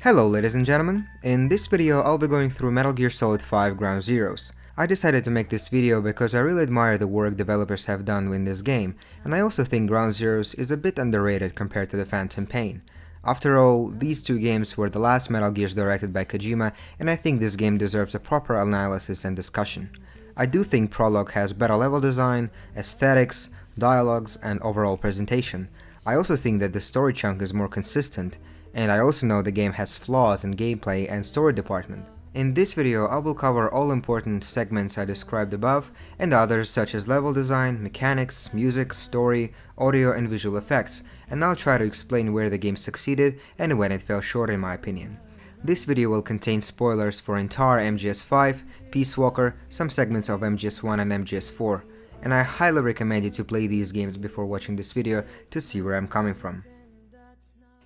Hello ladies and gentlemen, in this video I'll be going through Metal Gear Solid 5 Ground Zeroes. I decided to make this video because I really admire the work developers have done in this game, and I also think Ground Zeroes is a bit underrated compared to the Phantom Pain. After all, these two games were the last Metal Gears directed by Kojima, and I think this game deserves a proper analysis and discussion. I do think Prologue has better level design, aesthetics, dialogues, and overall presentation. I also think that the story chunk is more consistent, and I also know the game has flaws in gameplay and story department. In this video I will cover all important segments I described above and others such as level design, mechanics, music, story, audio and visual effects, and I'll try to explain where the game succeeded and when it fell short in my opinion. This video will contain spoilers for entire MGS5, Peace Walker, some segments of MGS1 and MGS4, and I highly recommend you to play these games before watching this video to see where I'm coming from.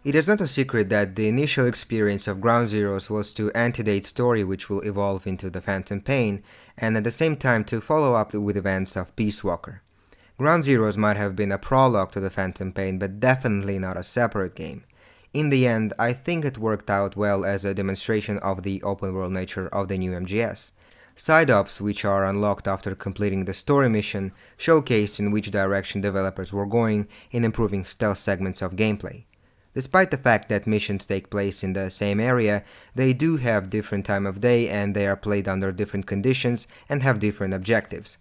It is not a secret that the initial experience of Ground Zeroes was to antedate story which will evolve into the Phantom Pain, and at the same time to follow up with events of Peace Walker. Ground Zeroes might have been a prologue to the Phantom Pain, but definitely not a separate game. In the end, I think it worked out well as a demonstration of the open world nature of the new MGS. Side ops, which are unlocked after completing the story mission, showcase in which direction developers were going in improving stealth segments of gameplay. Despite the fact that missions take place in the same area, they do have different time of day and they are played under different conditions and have different objectives.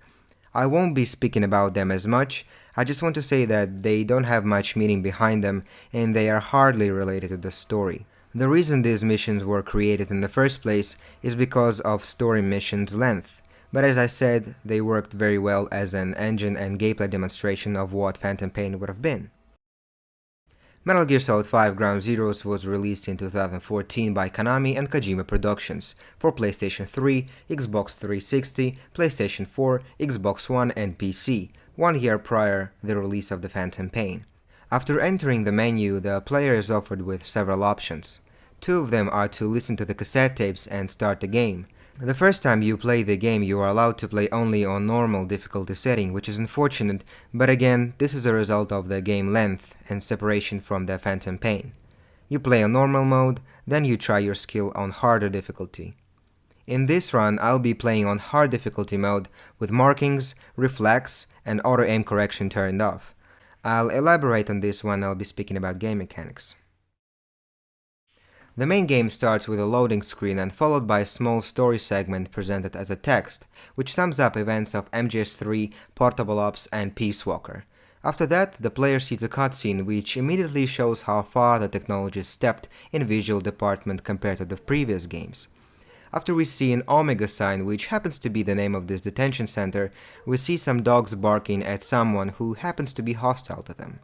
I won't be speaking about them as much, I just want to say that they don't have much meaning behind them and they are hardly related to the story. The reason these missions were created in the first place is because of story missions' length, but as I said, they worked very well as an engine and gameplay demonstration of what Phantom Pain would have been. Metal Gear Solid 5 Ground Zeroes was released in 2014 by Konami and Kojima Productions for PlayStation 3, Xbox 360, PlayStation 4, Xbox One and PC, 1 year prior the release of the Phantom Pain. After entering the menu, the player is offered with several options. Two of them are to listen to the cassette tapes and start the game. The first time you play the game you are allowed to play only on normal difficulty setting, which is unfortunate, but again, this is a result of the game length and separation from the Phantom Pain. You play on normal mode, then you try your skill on harder difficulty. In this run, I'll be playing on hard difficulty mode with markings, reflex, and auto aim correction turned off. I'll elaborate on this when I'll be speaking about game mechanics. The main game starts with a loading screen and followed by a small story segment presented as a text, which sums up events of MGS3, Portable Ops and Peace Walker. After that, the player sees a cutscene which immediately shows how far the technology stepped in visual department compared to the previous games. After we see an Omega sign, which happens to be the name of this detention center, we see some dogs barking at someone who happens to be hostile to them.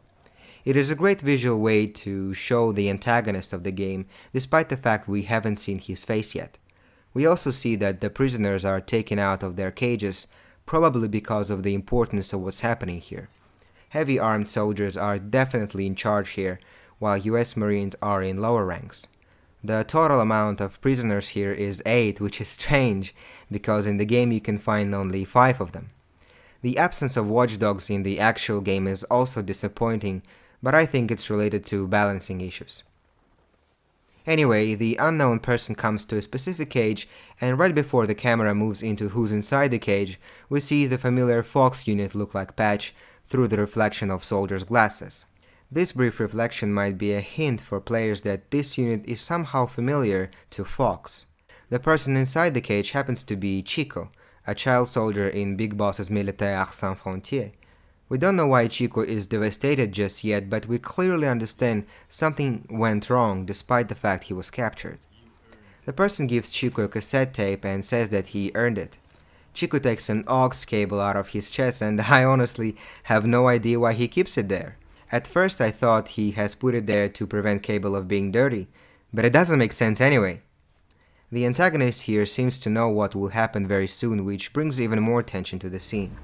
It is a great visual way to show the antagonist of the game, despite the fact we haven't seen his face yet. We also see that the prisoners are taken out of their cages, probably because of the importance of what's happening here. Heavy armed soldiers are definitely in charge here, while US Marines are in lower ranks. The total amount of prisoners here is 8, which is strange, because in the game you can find only 5 of them. The absence of watchdogs in the actual game is also disappointing, but I think it's related to balancing issues. Anyway, the unknown person comes to a specific cage, and right before the camera moves into who's inside the cage, we see the familiar Fox unit look like Patch through the reflection of soldiers' glasses. This brief reflection might be a hint for players that this unit is somehow familiar to Fox. The person inside the cage happens to be Chico, a child soldier in Big Boss's Militaire Sans Frontières. We don't know why Chico is devastated just yet, but we clearly understand something went wrong despite the fact he was captured. The person gives Chico a cassette tape and says that he earned it. Chico takes an aux cable out of his chest and I honestly have no idea why he keeps it there. At first I thought he has put it there to prevent cable of being dirty, but it doesn't make sense anyway. The antagonist here seems to know what will happen very soon, which brings even more tension to the scene.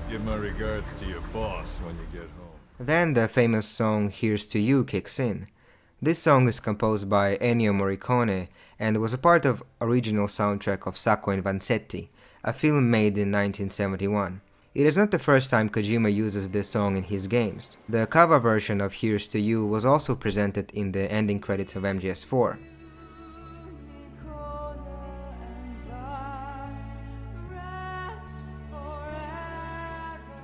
Give my regards to your boss when you get home. Then the famous song Here's to You kicks in. This song is composed by Ennio Morricone and was a part of original soundtrack of Sacco and Vanzetti, a film made in 1971. It is not the first time Kojima uses this song in his games. The cover version of Here's to You was also presented in the ending credits of MGS4.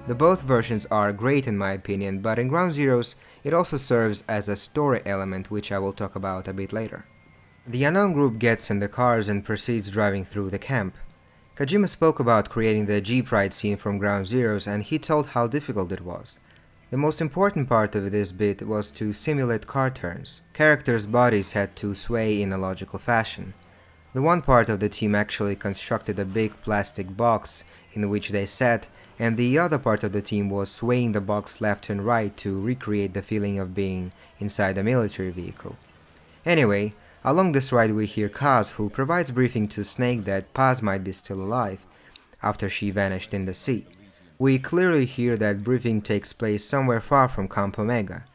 The both versions are great in my opinion, but in Ground Zeroes it also serves as a story element, which I will talk about a bit later. The unknown group gets in the cars and proceeds driving through the camp. Kojima spoke about creating the Jeep ride scene from Ground Zeroes, and he told how difficult it was. The most important part of this bit was to simulate car turns. Characters' bodies had to sway in a logical fashion. The one part of the team actually constructed a big plastic box in which they sat, and the other part of the team was swaying the box left and right to recreate the feeling of being inside a military vehicle. Anyway, along this ride we hear Kaz, who provides briefing to Snake that Paz might be still alive, after she vanished in the sea. We clearly hear that briefing takes place somewhere far from Camp Omega.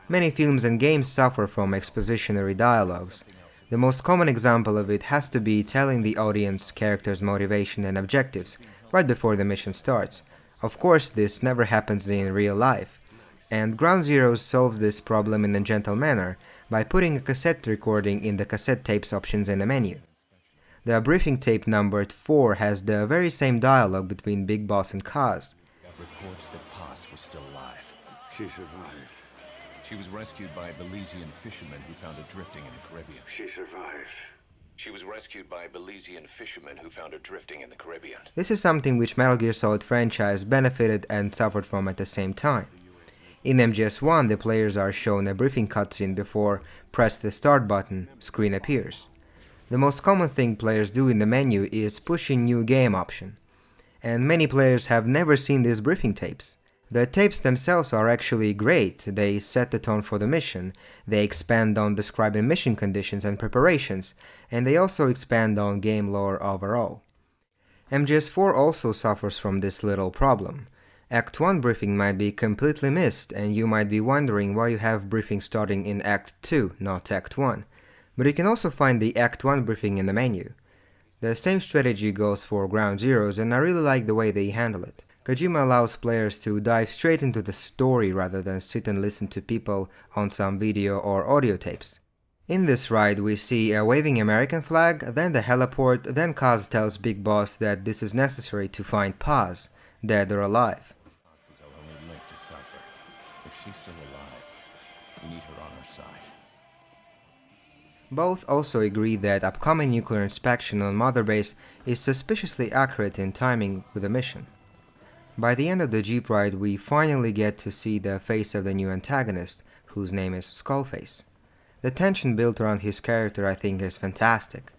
Many films and games suffer from expositionary dialogues. The most common example of it has to be telling the audience characters' motivation and objectives right before the mission starts. Of course, this never happens in real life, and Ground Zeroes solved this problem in a gentle manner by putting a cassette recording in the cassette tapes options in the menu. The briefing tape numbered 4 has the very same dialogue between Big Boss and Kaz. Reports that Paz was still alive. She survived. She was rescued by a Belizean fisherman who found her drifting in the Caribbean. She survived. She was rescued by a Belizean fisherman who found her drifting in the Caribbean. This is something which Metal Gear Solid franchise benefited and suffered from at the same time. In MGS1, the players are shown a briefing cutscene before press the start button screen appears. The most common thing players do in the menu is push in new game option, and many players have never seen these briefing tapes. The tapes themselves are actually great. They set the tone for the mission, they expand on describing mission conditions and preparations, and they also expand on game lore overall. MGS4 also suffers from this little problem. Act 1 briefing might be completely missed, and you might be wondering why you have briefing starting in Act 2, not Act 1. But you can also find the Act 1 briefing in the menu. The same strategy goes for Ground Zeroes, and I really like the way they handle it. Kojima allows players to dive straight into the story rather than sit and listen to people on some video or audio tapes. In this ride we see a waving American flag, then the heliport, then Kaz tells Big Boss that this is necessary to find Paz, dead or alive. Paz is our only link to Cypher. If she's still alive, we need her on our side. Both also agree that upcoming nuclear inspection on Mother Base is suspiciously accurate in timing with the mission. By the end of the Jeep ride, we finally get to see the face of the new antagonist, whose name is Skullface. The tension built around his character I think is fantastic.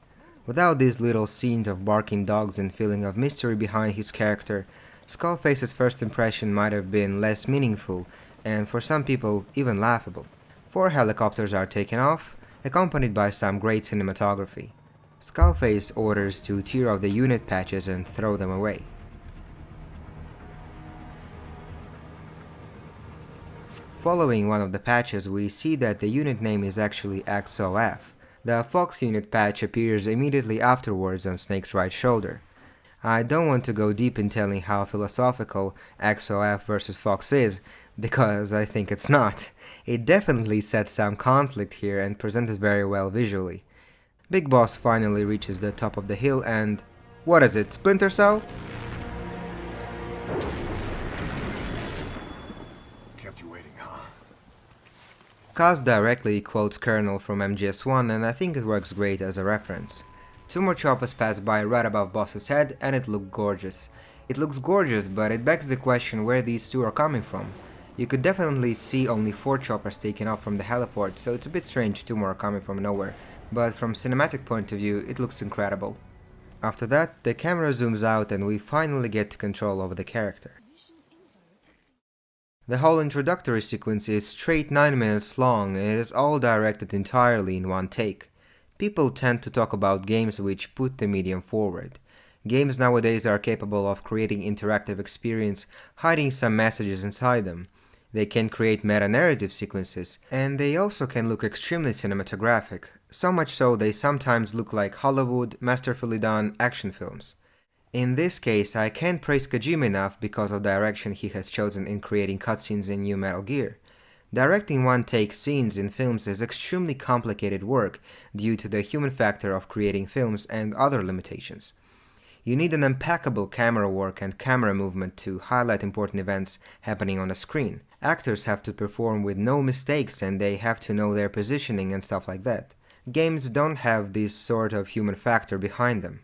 Without these little scenes of barking dogs and feeling of mystery behind his character, Skullface's first impression might have been less meaningful and for some people even laughable. 4 helicopters are taken off, accompanied by some great cinematography. Skullface orders to tear off the unit patches and throw them away. Following one of the patches, we see that the unit name is actually XOF. The Fox unit patch appears immediately afterwards on Snake's right shoulder. I don't want to go deep in telling how philosophical XOF versus Fox is, because I think it's not. It definitely sets some conflict here and presents it very well visually. Big Boss finally reaches the top of the hill and... what is it, Splinter Cell? Kept you waiting, huh? Kaz directly quotes Colonel from MGS1 and I think it works great as a reference. 2 more choppers pass by right above Boss's head and it looked gorgeous. It looks gorgeous, but it begs the question where these 2 are coming from. You could definitely see only 4 choppers taken off from the heliport, so it's a bit strange 2 more are coming from nowhere, but from cinematic point of view it looks incredible. After that, the camera zooms out and we finally get control over the character. The whole introductory sequence is straight 9 minutes long and it is all directed entirely in one take. People tend to talk about games which put the medium forward. Games nowadays are capable of creating interactive experience, hiding some messages inside them. They can create meta-narrative sequences, and they also can look extremely cinematographic, so much so they sometimes look like Hollywood, masterfully done action films. In this case, I can't praise Kojima enough because of the direction he has chosen in creating cutscenes in new Metal Gear. Directing one-take scenes in films is extremely complicated work due to the human factor of creating films and other limitations. You need an impeccable camera work and camera movement to highlight important events happening on the screen. Actors have to perform with no mistakes and they have to know their positioning and stuff like that. Games don't have this sort of human factor behind them.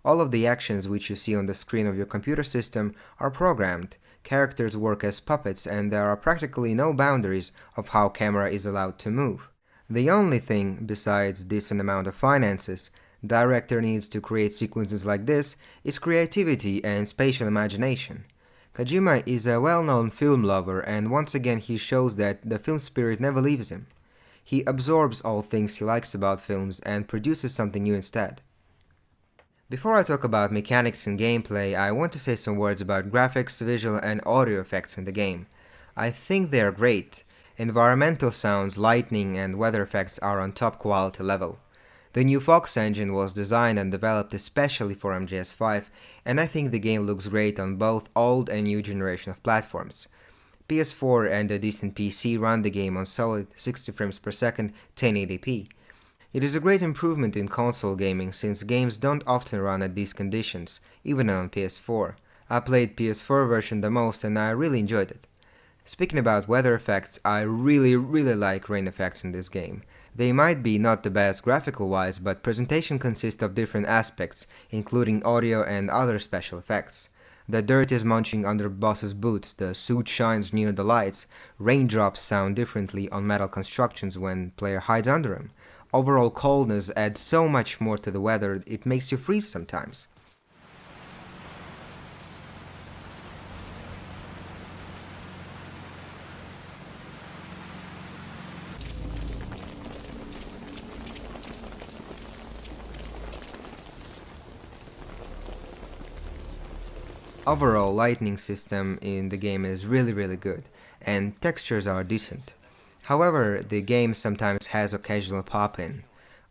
All of the actions which you see on the screen of your computer system are programmed. Characters work as puppets and there are practically no boundaries of how camera is allowed to move. The only thing, besides decent amount of finances, director needs to create sequences like this is creativity and spatial imagination. Kojima is a well-known film lover and once again he shows that the film spirit never leaves him. He absorbs all things he likes about films and produces something new instead. Before I talk about mechanics and gameplay, I want to say some words about graphics, visual and audio effects in the game. I think they are great. Environmental sounds, lighting and weather effects are on top quality level. The new Fox engine was designed and developed especially for MGS5, and I think the game looks great on both old and new generation of platforms. PS4 and a decent PC run the game on solid 60 frames per second 1080p. It is a great improvement in console gaming since games don't often run at these conditions, even on PS4. I played PS4 version the most and I really enjoyed it. Speaking about weather effects, I really like rain effects in this game. They might be not the best graphical wise, but presentation consists of different aspects, including audio and other special effects. The dirt is munching under boss's boots, the suit shines near the lights, raindrops sound differently on metal constructions when player hides under them. Overall coldness adds so much more to the weather, it makes you freeze sometimes. Overall lighting system in the game is really good, and textures are decent. However, the game sometimes has occasional pop-in.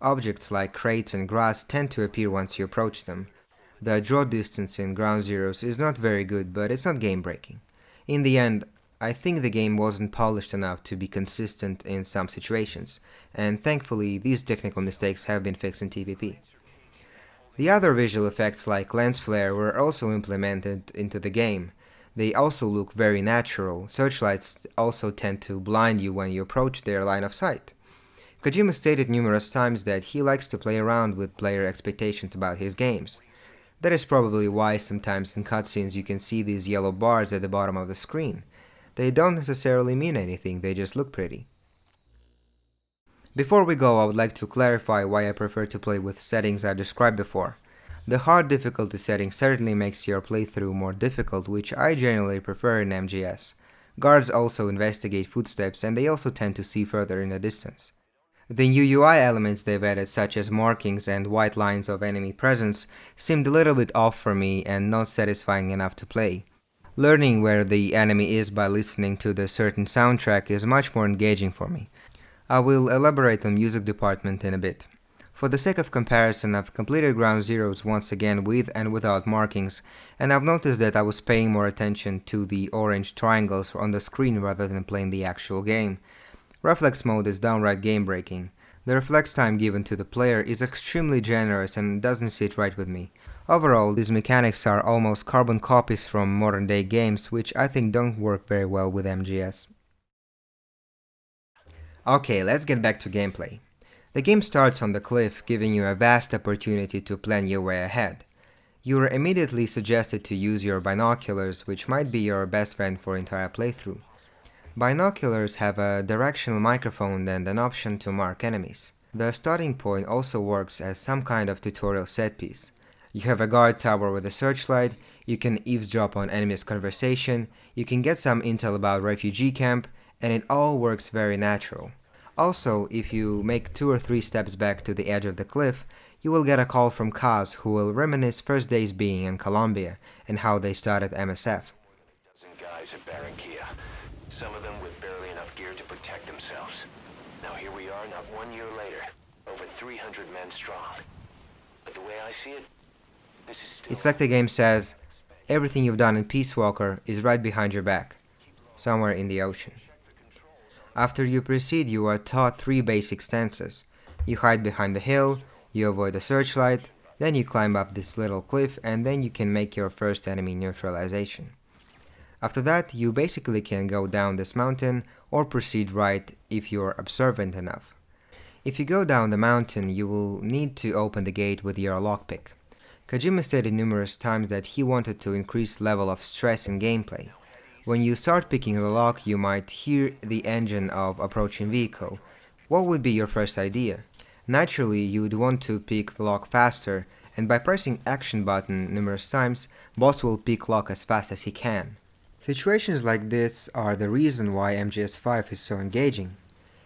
Objects like crates and grass tend to appear once you approach them. The draw distance in Ground Zeroes is not very good, but it's not game-breaking. In the end, I think the game wasn't polished enough to be consistent in some situations, and thankfully these technical mistakes have been fixed in TPP. The other visual effects like lens flare were also implemented into the game. They also look very natural. Searchlights also tend to blind you when you approach their line of sight. Kojima stated numerous times that he likes to play around with player expectations about his games. That is probably why sometimes in cutscenes you can see these yellow bars at the bottom of the screen. They don't necessarily mean anything, they just look pretty. Before we go, I would like to clarify why I prefer to play with settings I described before. The hard difficulty setting certainly makes your playthrough more difficult, which I generally prefer in MGS. Guards also investigate footsteps and they also tend to see further in the distance. The new UI elements they've added, such as markings and white lines of enemy presence, seemed a little bit off for me and not satisfying enough to play. Learning where the enemy is by listening to the certain soundtrack is much more engaging for me. I will elaborate on music department in a bit. For the sake of comparison, I've completed Ground Zeroes once again with and without markings, and I've noticed that I was paying more attention to the orange triangles on the screen rather than playing the actual game. Reflex mode is downright game-breaking. The reflex time given to the player is extremely generous and doesn't sit right with me. Overall, these mechanics are almost carbon copies from modern-day games, which I think don't work very well with MGS. Okay, let's get back to gameplay. The game starts on the cliff, giving you a vast opportunity to plan your way ahead. You are immediately suggested to use your binoculars, which might be your best friend for entire playthrough. Binoculars have a directional microphone and an option to mark enemies. The starting point also works as some kind of tutorial set piece. You have a guard tower with a searchlight, you can eavesdrop on enemies' conversation, you can get some intel about refugee camp, and it all works very natural. Also, if you make 2 or 3 steps back to the edge of the cliff, you will get a call from Kaz who will reminisce first days being in Colombia and how they started MSF. Dozen guys at Barranquilla, some of them with barely enough gear to protect themselves. Now here we are not 1 year later, over 300 men strong. But the way I see it, It's like the game says, everything you've done in Peace Walker is right behind your back, somewhere in the ocean. After you proceed, you are taught 3 basic stances. You hide behind the hill, you avoid the searchlight, then you climb up this little cliff, and then you can make your first enemy neutralization. After that, you basically can go down this mountain or proceed right if you're observant enough. If you go down the mountain, you will need to open the gate with your lockpick. Kojima stated numerous times that he wanted to increase level of stress in gameplay. When you start picking the lock, you might hear the engine of approaching vehicle. What would be your first idea? Naturally, you would want to pick the lock faster, and by pressing action button numerous times, boss will pick lock as fast as he can. Situations like this are the reason why MGS5 is so engaging.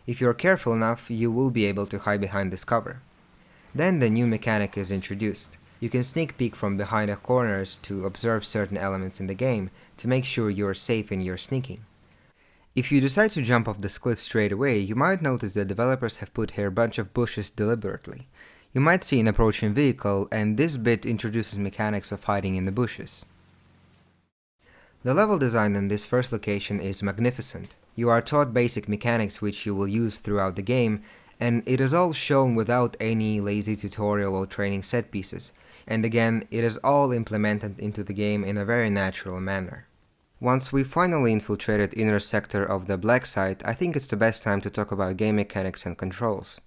If you're careful enough, you will be able to hide behind this cover. Then the new mechanic is introduced. You can sneak peek from behind the corners to observe certain elements in the game to make sure you're safe in your sneaking. If you decide to jump off this cliff straight away, you might notice that developers have put here a bunch of bushes deliberately. You might see an approaching vehicle, and this bit introduces mechanics of hiding in the bushes. The level design in this first location is magnificent. You are taught basic mechanics which you will use throughout the game, and it is all shown without any lazy tutorial or training set pieces, and again, it is all implemented into the game in a very natural manner. Once we finally infiltrated inner sector of the black site, I think it's the best time to talk about game mechanics and controls.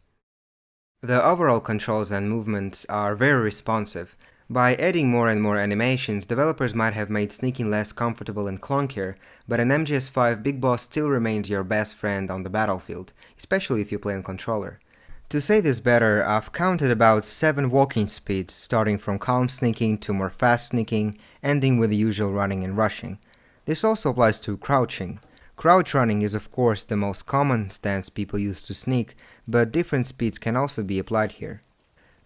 The overall controls and movements are very responsive. By adding more and more animations, developers might have made sneaking less comfortable and clunkier, but in MGS5, Big Boss still remains your best friend on the battlefield, especially if you play on controller. To say this better, I've counted about 7 walking speeds, starting from calm sneaking to more fast sneaking, ending with the usual running and rushing. This also applies to crouching. Crouch running is of course the most common stance people use to sneak, but different speeds can also be applied here.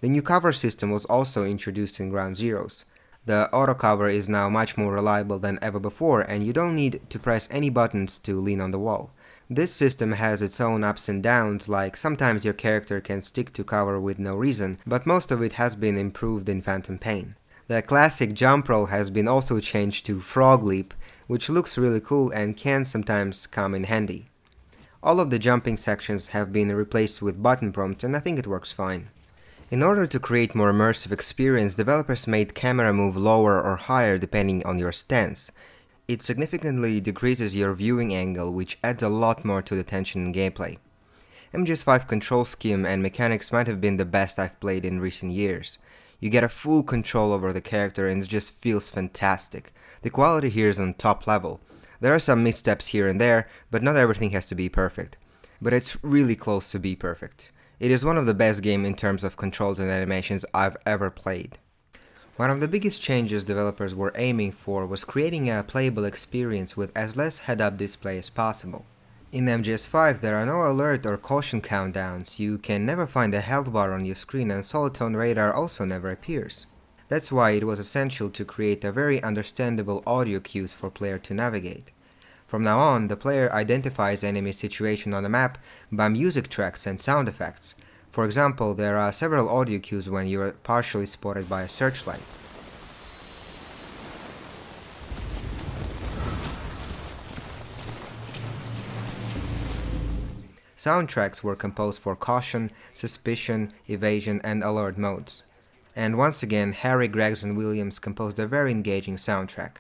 The new cover system was also introduced in Ground Zeroes. The auto cover is now much more reliable than ever before, and you don't need to press any buttons to lean on the wall. This system has its own ups and downs, like sometimes your character can stick to cover with no reason, but most of it has been improved in Phantom Pain. The classic jump roll has been also changed to Frog Leap, which looks really cool and can sometimes come in handy. All of the jumping sections have been replaced with button prompts, and I think it works fine. In order to create more immersive experience, developers made camera move lower or higher depending on your stance. It significantly decreases your viewing angle, which adds a lot more to the tension in gameplay. MGS5 control scheme and mechanics might have been the best I've played in recent years. You get a full control over the character and it just feels fantastic. The quality here is on top level. There are some missteps here and there, but not everything has to be perfect. But it's really close to be perfect. It is one of the best games in terms of controls and animations I've ever played. One of the biggest changes developers were aiming for was creating a playable experience with as less head-up display as possible. In MGS5 there are no alert or caution countdowns, you can never find a health bar on your screen, and solid tone radar also never appears. That's why it was essential to create a very understandable audio cues for player to navigate. From now on, the player identifies enemy situation on the map by music tracks and sound effects. For example, there are several audio cues when you are partially spotted by a searchlight. Soundtracks were composed for caution, suspicion, evasion, and alert modes. And once again, Harry Gregson Williams composed a very engaging soundtrack.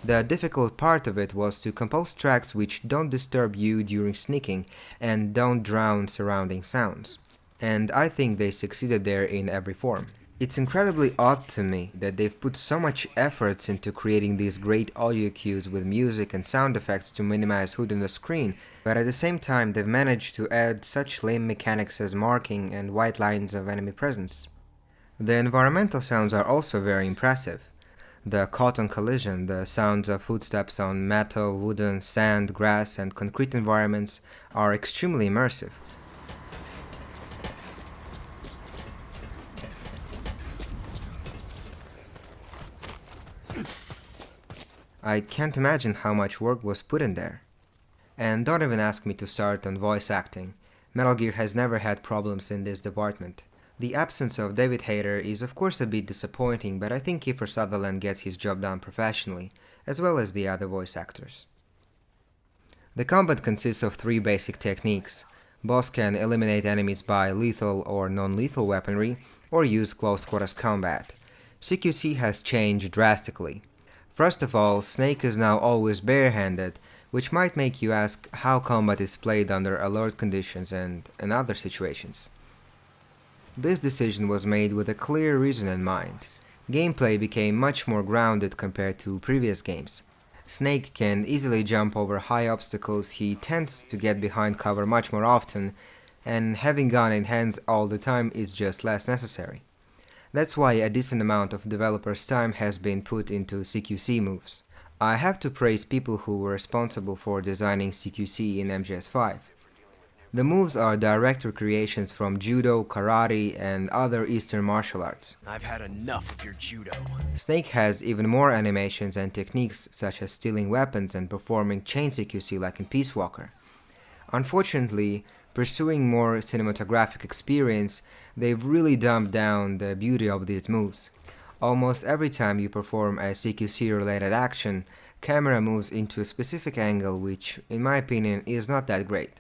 The difficult part of it was to compose tracks which don't disturb you during sneaking and don't drown surrounding sounds. And I think they succeeded there in every form. It's incredibly odd to me that they've put so much efforts into creating these great audio cues with music and sound effects to minimize HUD on the screen, but at the same time they've managed to add such lame mechanics as marking and white lines of enemy presence. The environmental sounds are also very impressive. The cotton collision, the sounds of footsteps on metal, wooden, sand, grass, and concrete environments are extremely immersive. I can't imagine how much work was put in there. And don't even ask me to start on voice acting. Metal Gear has never had problems in this department. The absence of David Hayter is of course a bit disappointing, but I think Kiefer Sutherland gets his job done professionally, as well as the other voice actors. The combat consists of 3 basic techniques. Boss can eliminate enemies by lethal or non-lethal weaponry, or use close quarters combat. CQC has changed drastically. First of all, Snake is now always barehanded, which might make you ask how combat is played under alert conditions and in other situations. This decision was made with a clear reason in mind. Gameplay became much more grounded compared to previous games. Snake can easily jump over high obstacles, he tends to get behind cover much more often, and having gun in hands all the time is just less necessary. That's why a decent amount of developers' time has been put into CQC moves. I have to praise people who were responsible for designing CQC in MGS5. The moves are direct recreations from judo, karate, and other Eastern martial arts. I've had enough of your judo. Snake has even more animations and techniques such as stealing weapons and performing chain CQC like in Peace Walker. Unfortunately, pursuing more cinematographic experience, they've really dumbed down the beauty of these moves. Almost every time you perform a CQC related action, camera moves into a specific angle which, in my opinion, is not that great.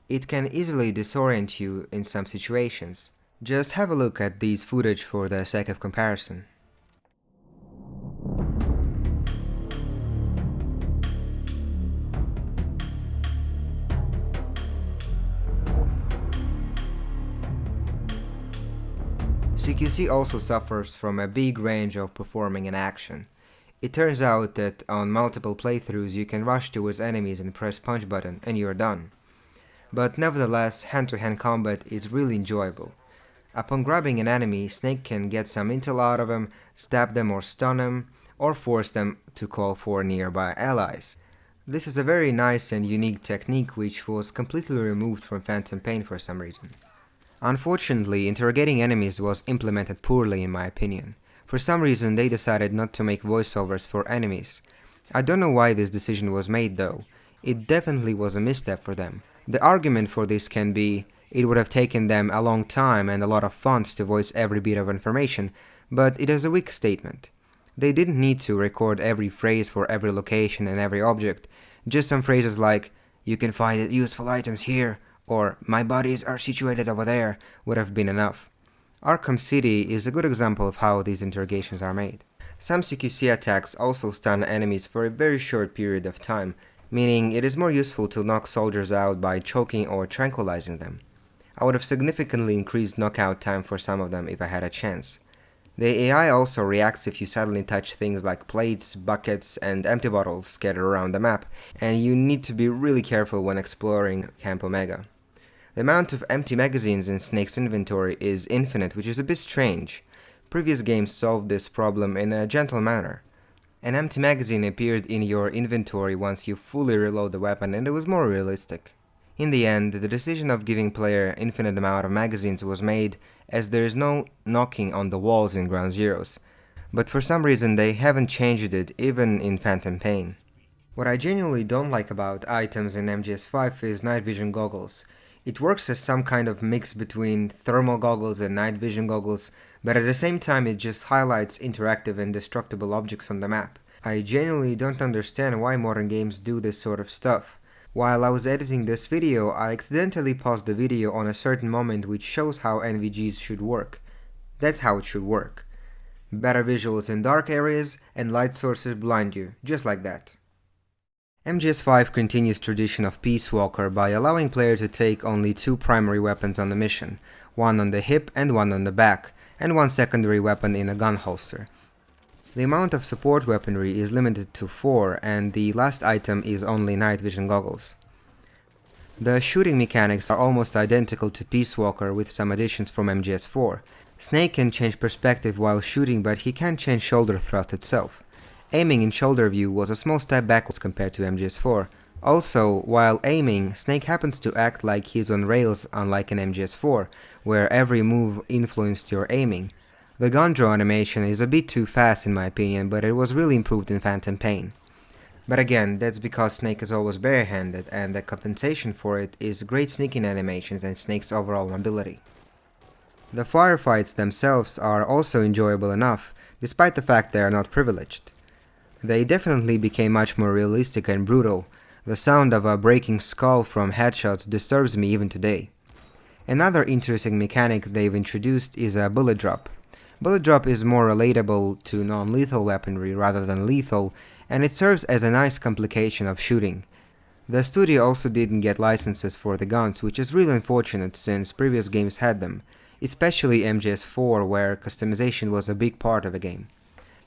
It can easily disorient you in some situations. Just have a look at these footage for the sake of comparison. CQC also suffers from a big range of performing an action. It turns out that on multiple playthroughs you can rush towards enemies and press punch button and you're done. But nevertheless, hand-to-hand combat is really enjoyable. Upon grabbing an enemy, Snake can get some intel out of him, stab them or stun them, or force them to call for nearby allies. This is a very nice and unique technique which was completely removed from Phantom Pain for some reason. Unfortunately, interrogating enemies was implemented poorly in my opinion. For some reason they decided not to make voiceovers for enemies. I don't know why this decision was made though. It definitely was a misstep for them. The argument for this can be, it would have taken them a long time and a lot of funds to voice every bit of information, but it is a weak statement. They didn't need to record every phrase for every location and every object, just some phrases like, "You can find useful items here," or "My bodies are situated over there," would have been enough. Arkham City is a good example of how these interrogations are made. Some CQC attacks also stun enemies for a very short period of time, meaning it is more useful to knock soldiers out by choking or tranquilizing them. I would have significantly increased knockout time for some of them if I had a chance. The AI also reacts if you suddenly touch things like plates, buckets, and empty bottles scattered around the map, and you need to be really careful when exploring Camp Omega. The amount of empty magazines in Snake's inventory is infinite, which is a bit strange. Previous games solved this problem in a gentle manner. An empty magazine appeared in your inventory once you fully reload the weapon, and it was more realistic. In the end, the decision of giving player infinite amount of magazines was made as there is no knocking on the walls in Ground Zeroes, but for some reason they haven't changed it even in Phantom Pain. What I genuinely don't like about items in MGS5 is night vision goggles. It works as some kind of mix between thermal goggles and night vision goggles, but at the same time it just highlights interactive and destructible objects on the map. I genuinely don't understand why modern games do this sort of stuff. While I was editing this video, I accidentally paused the video on a certain moment which shows how NVGs should work. That's how it should work. Better visuals in dark areas and light sources blind you, just like that. MGS5 continues tradition of Peace Walker by allowing player to take only 2 primary weapons on the mission, one on the hip and one on the back, and one secondary weapon in a gun holster. The amount of support weaponry is limited to 4, and the last item is only night vision goggles. The shooting mechanics are almost identical to Peace Walker with some additions from MGS4. Snake can change perspective while shooting, but he can't change shoulder thrust itself. Aiming in shoulder view was a small step backwards compared to MGS4. Also, while aiming, Snake happens to act like he's on rails unlike in MGS4, where every move influenced your aiming. The gun draw animation is a bit too fast in my opinion, but it was really improved in Phantom Pain. But again, that's because Snake is always barehanded, and the compensation for it is great sneaking animations and Snake's overall mobility. The firefights themselves are also enjoyable enough, despite the fact they are not privileged. They definitely became much more realistic and brutal. The sound of a breaking skull from headshots disturbs me even today. Another interesting mechanic they've introduced is a bullet drop. Bullet drop is more relatable to non-lethal weaponry rather than lethal, and it serves as a nice complication of shooting. The studio also didn't get licenses for the guns, which is really unfortunate since previous games had them, especially MGS4 where customization was a big part of the game.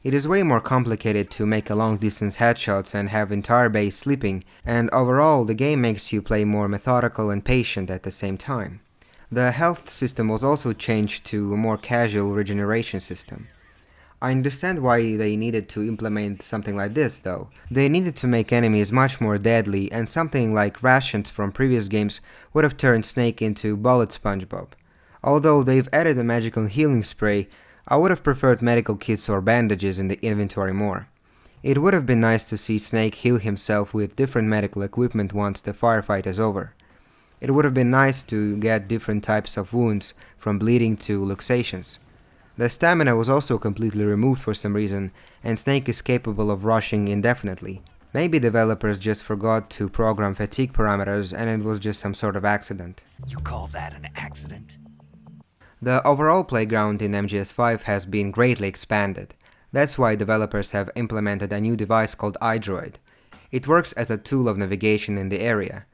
It is way more complicated to make a long distance headshots and have entire base sleeping, and overall the game makes you play more methodical and patient at the same time. The health system was also changed to a more casual regeneration system. I understand why they needed to implement something like this though. They needed to make enemies much more deadly, and something like rations from previous games would have turned Snake into Bullet SpongeBob. Although they've added a magical healing spray, I would have preferred medical kits or bandages in the inventory more. It would have been nice to see Snake heal himself with different medical equipment once the firefight is over. It would have been nice to get different types of wounds, from bleeding to luxations. The stamina was also completely removed for some reason, and Snake is capable of rushing indefinitely. Maybe developers just forgot to program fatigue parameters and it was just some sort of accident. You call that an accident? The overall playground in MGS5 has been greatly expanded. That's why developers have implemented a new device called iDroid. It works as a tool of navigation in the area.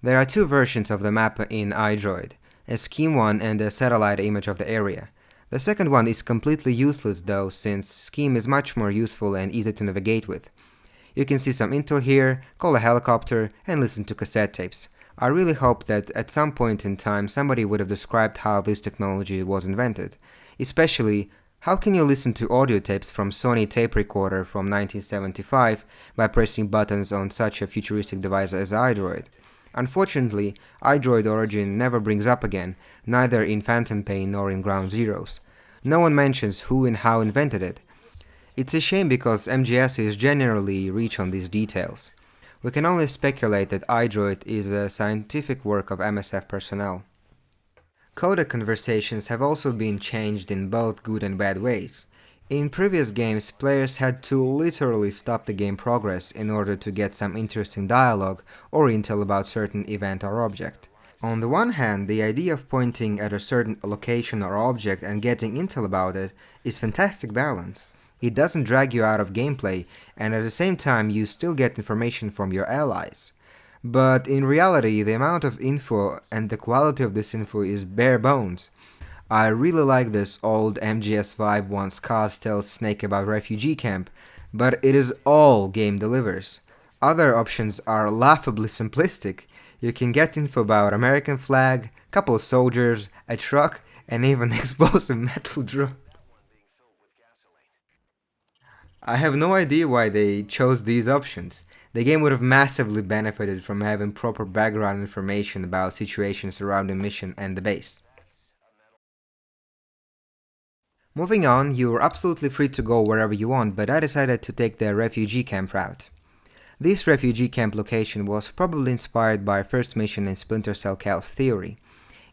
There are two versions of the map in iDroid, a scheme one and a satellite image of the area. The second one is completely useless though, since scheme is much more useful and easy to navigate with. You can see some intel here, call a helicopter, and listen to cassette tapes. I really hope that at some point in time somebody would have described how this technology was invented. Especially, how can you listen to audio tapes from Sony tape recorder from 1975 by pressing buttons on such a futuristic device as iDroid? Unfortunately, iDroid origin never brings up again, neither in Phantom Pain nor in Ground Zeroes. No one mentions who and how invented it. It's a shame because MGS is generally rich on these details. We can only speculate that iDroid is a scientific work of MSF personnel. Codec conversations have also been changed in both good and bad ways. In previous games, players had to literally stop the game progress in order to get some interesting dialogue or intel about certain event or object. On the one hand, the idea of pointing at a certain location or object and getting intel about it is fantastic balance. It doesn't drag you out of gameplay, and at the same time you still get information from your allies. But in reality, the amount of info and the quality of this info is bare bones. I really like this old MGS vibe once Kaz tells Snake about refugee camp, but it is all game delivers. Other options are laughably simplistic. You can get info about American flag, couple of soldiers, a truck, and even explosive metal drone. I have no idea why they chose these options. The game would have massively benefited from having proper background information about situations around the mission and the base. Moving on, you're absolutely free to go wherever you want, but I decided to take the refugee camp route. This refugee camp location was probably inspired by first mission in Splinter Cell Chaos Theory.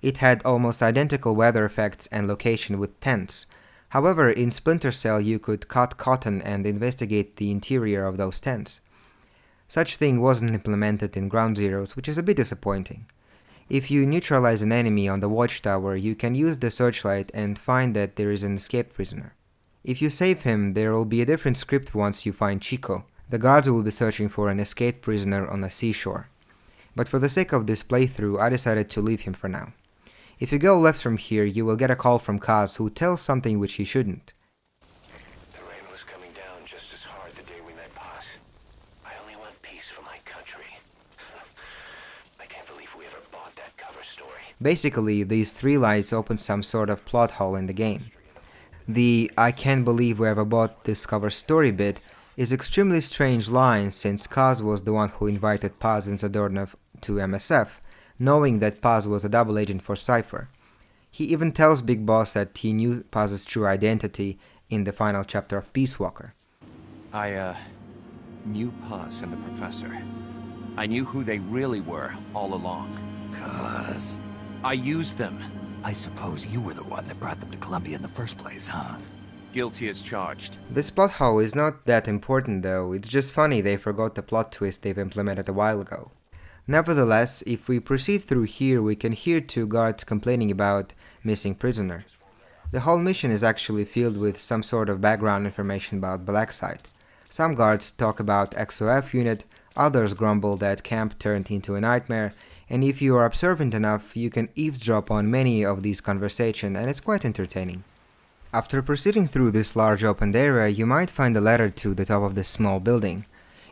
It had almost identical weather effects and location with tents. However, in Splinter Cell you could cut cotton and investigate the interior of those tents. Such thing wasn't implemented in Ground Zeroes, which is a bit disappointing. If you neutralize an enemy on the watchtower, you can use the searchlight and find that there is an escaped prisoner. If you save him, there will be a different script once you find Chico. The guards will be searching for an escaped prisoner on a seashore. But for the sake of this playthrough, I decided to leave him for now. If you go left from here, you will get a call from Kaz who tells something which he shouldn't. The rain was coming down just as hard the day we met Boss. I only want peace for my country. I came believe we ever bought that cover story. Basically, these three lights open some sort of plot hole in the game. The "I can't believe we ever bought this cover story" bit is extremely strange line since Kaz was the one who invited Paz and Zadornov to MSF, knowing that Paz was a double agent for Cypher. He even tells Big Boss that he knew Paz's true identity in the final chapter of Peace Walker. I knew Paz and the Professor. I knew who they really were all along. 'Cause I used them. I suppose you were the one that brought them to Columbia in the first place, huh? Guilty as charged. This plot hole is not that important though, it's just funny they forgot the plot twist they've implemented a while ago. Nevertheless, if we proceed through here, we can hear two guards complaining about missing prisoner. The whole mission is actually filled with some sort of background information about Blacksite. Some guards talk about XOF unit, others grumble that camp turned into a nightmare, and if you are observant enough, you can eavesdrop on many of these conversations, and it's quite entertaining. After proceeding through this large opened area, you might find a ladder to the top of this small building.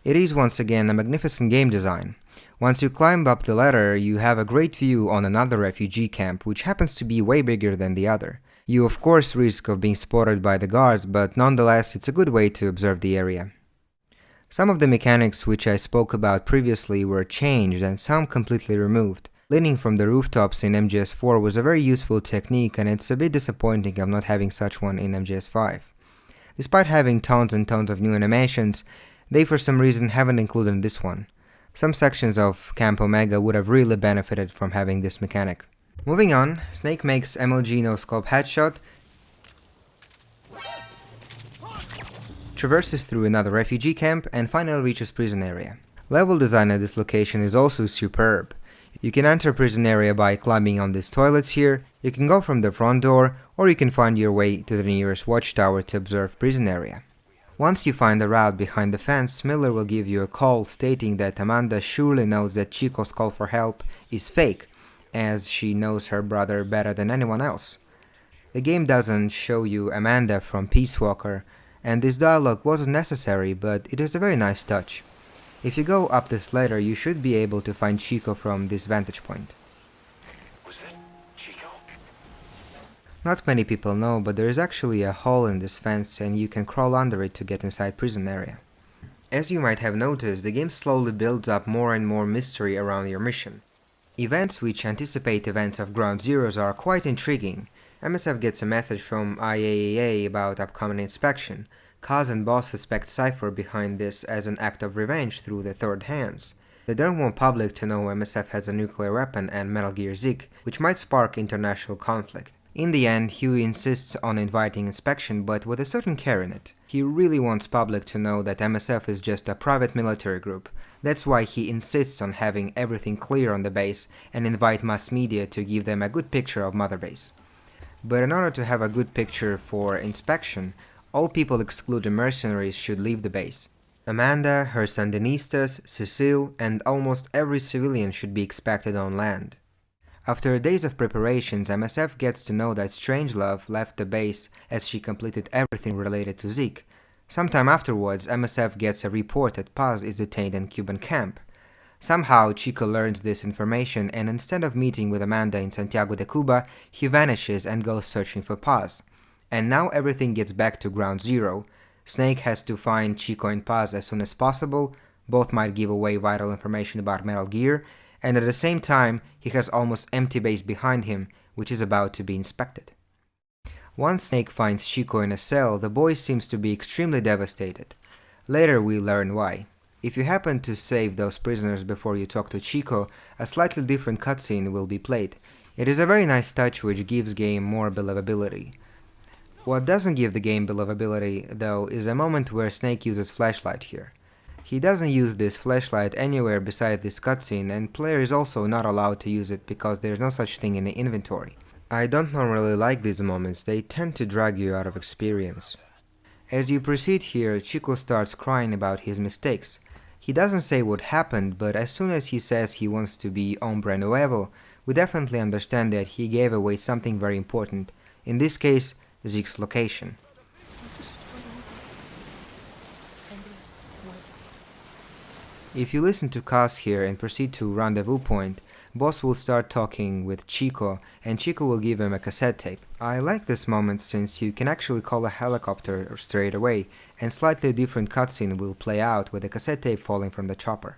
It is once again a magnificent game design. Once you climb up the ladder, you have a great view on another refugee camp, which happens to be way bigger than the other. You of course risk of being spotted by the guards, but nonetheless it's a good way to observe the area. Some of the mechanics which I spoke about previously were changed and some completely removed. Leaning from the rooftops in MGS4 was a very useful technique, and it's a bit disappointing of not having such one in MGS5. Despite having tons and tons of new animations, they for some reason haven't included this one. Some sections of Camp Omega would have really benefited from having this mechanic. Moving on, Snake makes MLG no-scope headshot, traverses through another refugee camp, and finally reaches prison area. Level design at this location is also superb. You can enter prison area by climbing on these toilets here, you can go from the front door, or you can find your way to the nearest watchtower to observe prison area. Once you find the route behind the fence, Miller will give you a call stating that Amanda surely knows that Chico's call for help is fake, as she knows her brother better than anyone else. The game doesn't show you Amanda from Peace Walker, and this dialogue wasn't necessary, but it is a very nice touch. If you go up this ladder, you should be able to find Chico from this vantage point. Was that Chico? Not many people know, but there is actually a hole in this fence and you can crawl under it to get inside prison area. As you might have noticed, the game slowly builds up more and more mystery around your mission. Events which anticipate events of Ground Zeroes are quite intriguing. MSF gets a message from IAEA about upcoming inspection. Kaz and Boss suspect Cypher behind this as an act of revenge through the Third Hands. They don't want public to know MSF has a nuclear weapon and Metal Gear Zik, which might spark international conflict. In the end, Huey insists on inviting inspection, but with a certain care in it. He really wants public to know that MSF is just a private military group. That's why he insists on having everything clear on the base and invite mass media to give them a good picture of Mother Base. But in order to have a good picture for inspection, all people excluding mercenaries should leave the base. Amanda, her Sandinistas, Cecile, and almost every civilian should be expected on land. After days of preparations, MSF gets to know that Strangelove left the base as she completed everything related to Zeke. Sometime afterwards, MSF gets a report that Paz is detained in Cuban camp. Somehow, Chico learns this information, and instead of meeting with Amanda in Santiago de Cuba, he vanishes and goes searching for Paz. And now everything gets back to Ground Zero. Snake has to find Chico and Paz as soon as possible. Both might give away vital information about Metal Gear, and at the same time, he has almost empty base behind him, which is about to be inspected. Once Snake finds Chico in a cell, the boy seems to be extremely devastated. Later we learn why. If you happen to save those prisoners before you talk to Chico, a slightly different cutscene will be played. It is a very nice touch which gives game more believability. What doesn't give the game believability, though, is a moment where Snake uses flashlight here. He doesn't use this flashlight anywhere beside this cutscene, and player is also not allowed to use it because there is no such thing in the inventory. I don't normally like these moments, they tend to drag you out of experience. As you proceed here, Chico starts crying about his mistakes. He doesn't say what happened, but as soon as he says he wants to be hombre nuevo, we definitely understand that he gave away something very important, in this case, Zeke's location. If you listen to Kaz here and proceed to Rendezvous Point, Boss will start talking with Chico, and Chico will give him a cassette tape. I like this moment since you can actually call a helicopter straight away, and slightly different cutscene will play out with a cassette tape falling from the chopper.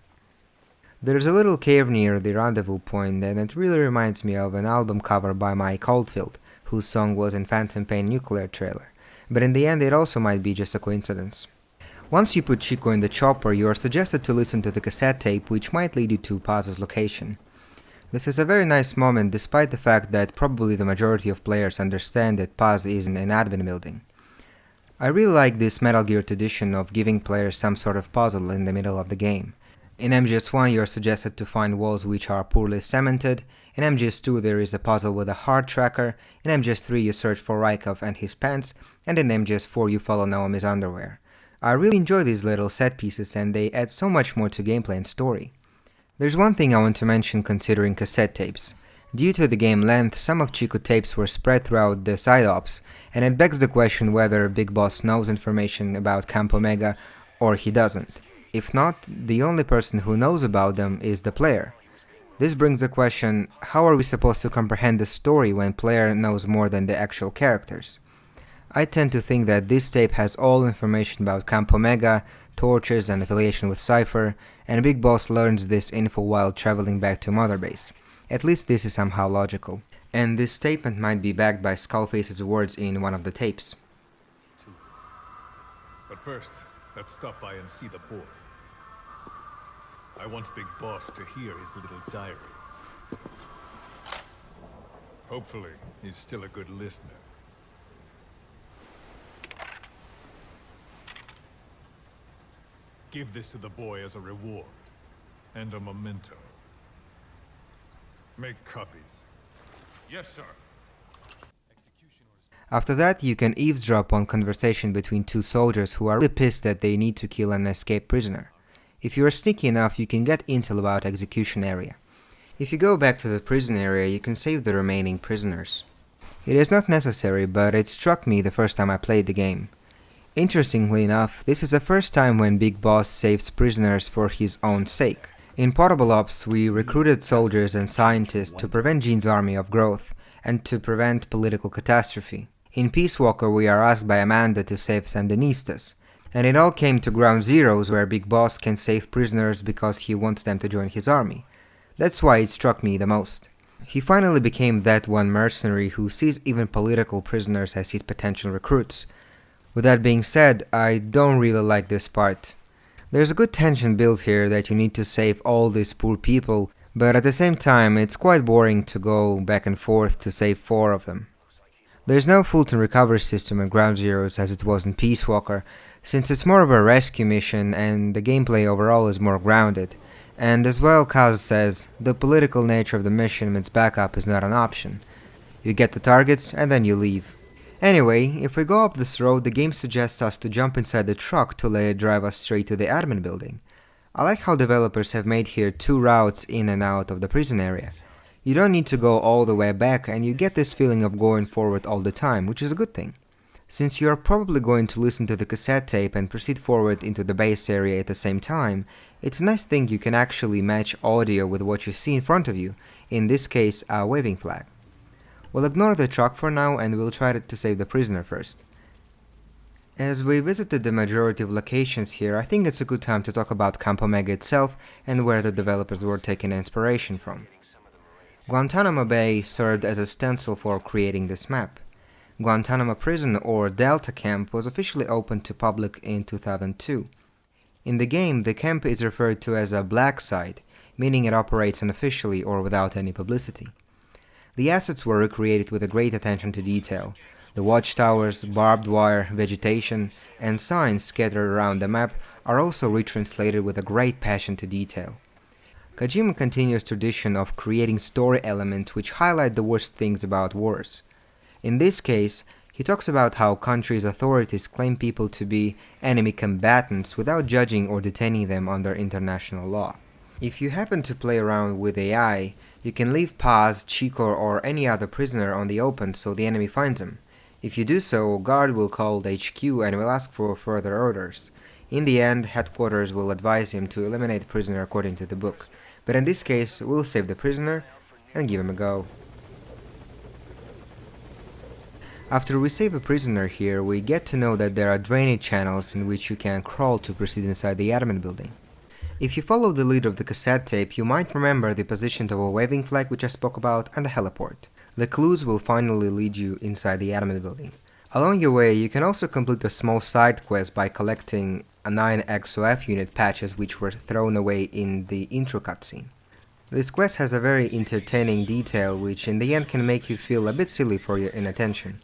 There's a little cave near the rendezvous point, and it really reminds me of an album cover by Mike Oldfield, whose song was in Phantom Pain Nuclear trailer, but in the end it also might be just a coincidence. Once you put Chico in the chopper, you are suggested to listen to the cassette tape, which might lead you to Paz's location. This is a very nice moment, despite the fact that probably the majority of players understand that Paz is in an admin building. I really like this Metal Gear tradition of giving players some sort of puzzle in the middle of the game. In MGS1 you are suggested to find walls which are poorly cemented, in MGS2 there is a puzzle with a heart tracker, in MGS3 you search for Rykov and his pants, and in MGS4 you follow Naomi's underwear. I really enjoy these little set pieces and they add so much more to gameplay and story. There's one thing I want to mention considering cassette tapes. Due to the game length, some of Chico tapes were spread throughout the side ops, and it begs the question whether Big Boss knows information about Camp Omega or he doesn't. If not, the only person who knows about them is the player. This brings the question, how are we supposed to comprehend the story when player knows more than the actual characters? I tend to think that this tape has all information about Camp Omega, torches and affiliation with Cypher, and Big Boss learns this info while traveling back to Mother Base. At least this is somehow logical. And this statement might be backed by Skullface's words in one of the tapes. But first, let's stop by and see the boy. I want Big Boss to hear his little diary. Hopefully, he's still a good listener. Give this to the boy as a reward, and a memento. Make copies. Yes, sir. After that, you can eavesdrop on conversation between two soldiers who are really pissed that they need to kill an escaped prisoner. If you are sneaky enough, you can get intel about execution area. If you go back to the prison area, you can save the remaining prisoners. It is not necessary, but it struck me the first time I played the game. Interestingly enough, this is the first time when Big Boss saves prisoners for his own sake. In Portable Ops, we recruited soldiers and scientists to prevent Gene's army of growth, and to prevent political catastrophe. In Peace Walker, we are asked by Amanda to save Sandinistas. And it all came to Ground Zeroes, where Big Boss can save prisoners because he wants them to join his army. That's why it struck me the most. He finally became that one mercenary who sees even political prisoners as his potential recruits. With that being said, I don't really like this part. There's a good tension built here that you need to save all these poor people, but at the same time it's quite boring to go back and forth to save 4 of them. There's no Fulton recovery system in Ground Zeroes as it was in Peace Walker, since it's more of a rescue mission and the gameplay overall is more grounded. And as well, Kaz says, the political nature of the mission means backup is not an option. You get the targets and then you leave. Anyway, if we go up this road, the game suggests us to jump inside the truck to let it drive us straight to the admin building. I like how developers have made here 2 routes in and out of the prison area. You don't need to go all the way back and you get this feeling of going forward all the time, which is a good thing. Since you are probably going to listen to the cassette tape and proceed forward into the base area at the same time, it's a nice thing you can actually match audio with what you see in front of you, in this case a waving flag. We'll ignore the truck for now and we'll try to save the prisoner first. As we visited the majority of locations here, I think it's a good time to talk about Camp Omega itself and where the developers were taking inspiration from. Guantanamo Bay served as a stencil for creating this map. Guantanamo Prison, or Delta Camp, was officially opened to public in 2002. In the game, the camp is referred to as a black site, meaning it operates unofficially or without any publicity. The assets were recreated with a great attention to detail. The watchtowers, barbed wire, vegetation, and signs scattered around the map are also retranslated with a great passion to detail. Kojima continues tradition of creating story elements which highlight the worst things about wars. In this case, he talks about how countries' authorities claim people to be enemy combatants without judging or detaining them under international law. If you happen to play around with AI, you can leave Paz, Chico, or any other prisoner on the open so the enemy finds him. If you do so, a guard will call the HQ and will ask for further orders. In the end, headquarters will advise him to eliminate the prisoner according to the book, but in this case we'll save the prisoner and give him a go. After we save a prisoner here, we get to know that there are drainage channels in which you can crawl to proceed inside the admin building. If you follow the lead of the cassette tape, you might remember the position of a waving flag which I spoke about and the heliport. The clues will finally lead you inside the admin building. Along your way, you can also complete a small side quest by collecting a 9XOF unit patches which were thrown away in the intro cutscene. This quest has a very entertaining detail which in the end can make you feel a bit silly for your inattention.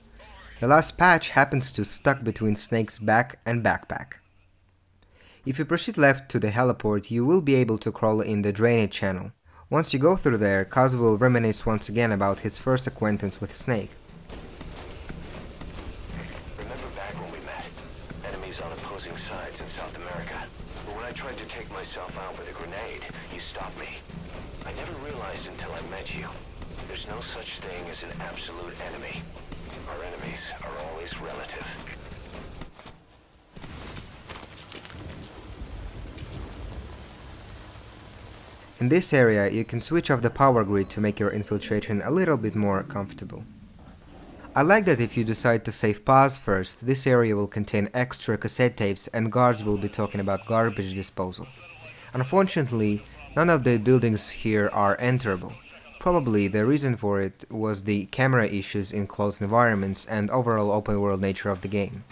The last patch happens to stuck between Snake's back and backpack. If you proceed left to the heliport, you will be able to crawl in the drainage channel. Once you go through there, Kaz will reminisce once again about his first acquaintance with Snake. Remember back when we met? Enemies on opposing sides in South America. But when I tried to take myself out with a grenade, you stopped me. I never realized until I met you. There's no such thing as an absolute enemy. Our enemies are always relative. In this area, you can switch off the power grid to make your infiltration a little bit more comfortable. I like that if you decide to save pause first, this area will contain extra cassette tapes and guards will be talking about garbage disposal. Unfortunately, none of the buildings here are enterable. Probably the reason for it was the camera issues in closed environments and overall open world nature of the game.